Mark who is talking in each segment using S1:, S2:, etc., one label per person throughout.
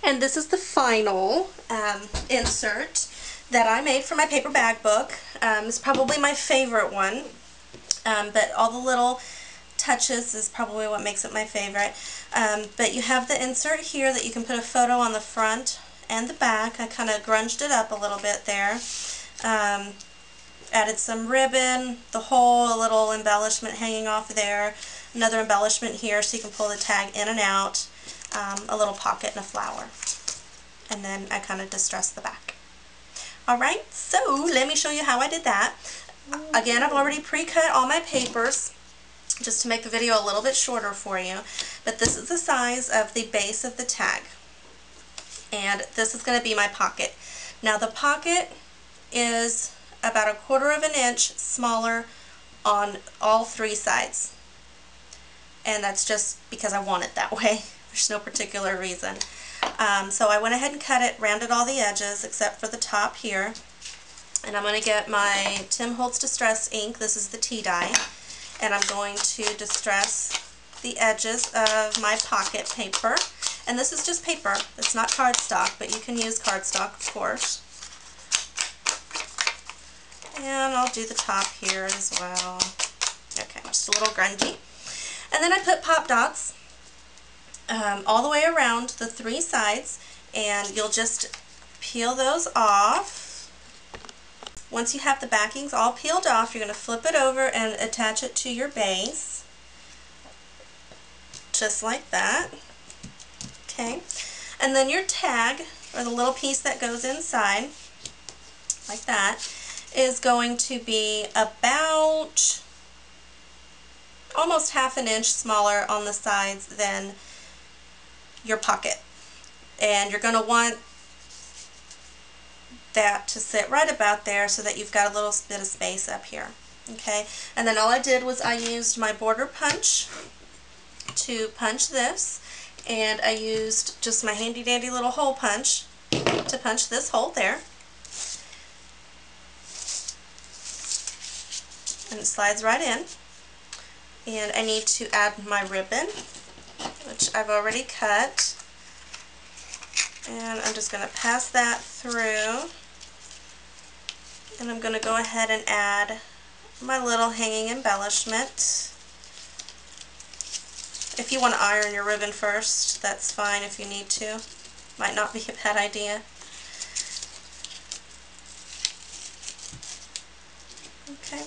S1: And this is the final insert that I made for my paper bag book. It's probably my favorite one, but all the little touches is probably what makes it my favorite. But you have the insert here that you can put a photo on the front and the back. I kind of grunged it up a little bit there. Added some ribbon, the whole, a little embellishment hanging off there, another embellishment here so you can pull the tag in and out, a little pocket and a flower. And then I kind of distressed the back. Alright, so let me show you how I did that. Again, I've already pre-cut all my papers just to make the video a little bit shorter for you. But this is the size of the base of the tag. And this is going to be my pocket. Now the pocket is about 1/4 of an inch smaller on all 3 sides. And that's just because I want it that way. There's no particular reason. So I went ahead and cut it, rounded all the edges except for the top here. And I'm going to get my Tim Holtz Distress ink. This is the tea dye. And I'm going to distress the edges of my pocket paper. And this is just paper. It's not cardstock, but you can use cardstock, of course. And I'll do the top here as well. Okay, just a little grungy. And then I put pop dots all the way around the 3 sides, and you'll just peel those off. Once you have the backings all peeled off, you're going to flip it over and attach it to your base. Just like that. Okay. And then your tag, or the little piece that goes inside, like that, is going to be about almost 1/2 inch smaller on the sides than your pocket. And you're going to want that to sit right about there so that you've got a little bit of space up here. Okay, and then all I did was I used my border punch to punch this, and I used just my handy dandy little hole punch to punch this hole there. And it slides right in. And I need to add my ribbon, which I've already cut. And I'm just going to pass that through. And I'm going to go ahead and add my little hanging embellishment. If you want to iron your ribbon first, that's fine if you need to. Might not be a bad idea. Okay.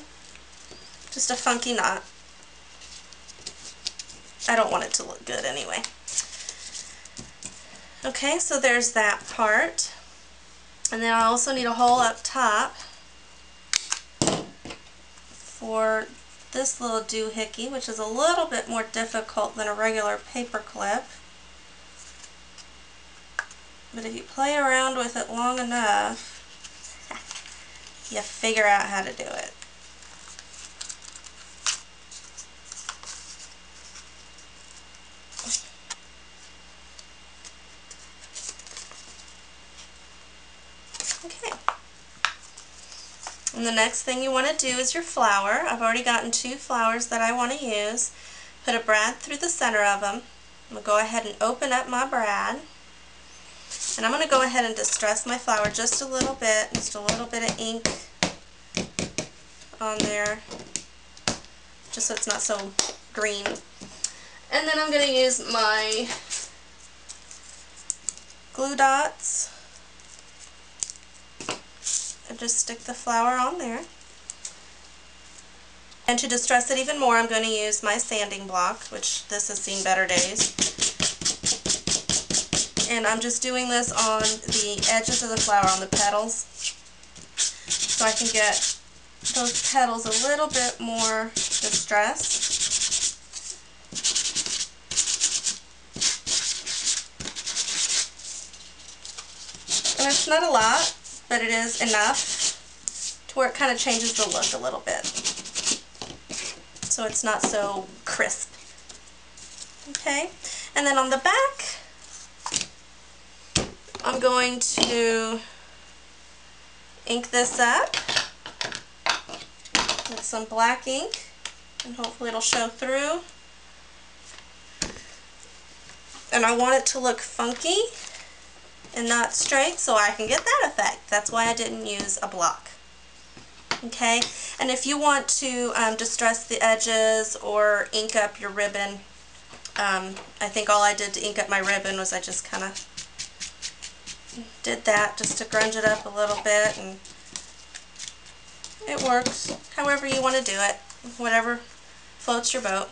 S1: Just a funky knot. I don't want it to look good anyway. Okay, so there's that part. And then I also need a hole up top for this little doohickey, which is a little bit more difficult than a regular paper clip. But if you play around with it long enough, you figure out how to do it. Okay. And the next thing you want to do is your flower. I've already gotten 2 flowers that I want to use. Put a brad through the center of them. I'm going to go ahead and open up my brad. And I'm going to go ahead and distress my flower just a little bit of ink on there, just so it's not so green. And then I'm going to use my glue dots and just stick the flower on there. And to distress it even more, I'm going to use my sanding block, which this has seen better days. And I'm just doing this on the edges of the flower, on the petals, so I can get those petals a little bit more distressed. And it's not a lot, but it is enough to where it kind of changes the look a little bit, so it's not so crisp. Okay, and then on the back, I'm going to ink this up with some black ink, and hopefully it'll show through. And I want it to look funky, and not straight, so I can get that effect. That's why I didn't use a block. Okay, and if you want to distress the edges or ink up your ribbon, I think all I did to ink up my ribbon was I just kind of did that just to grunge it up a little bit, and it works however you want to do it, whatever floats your boat.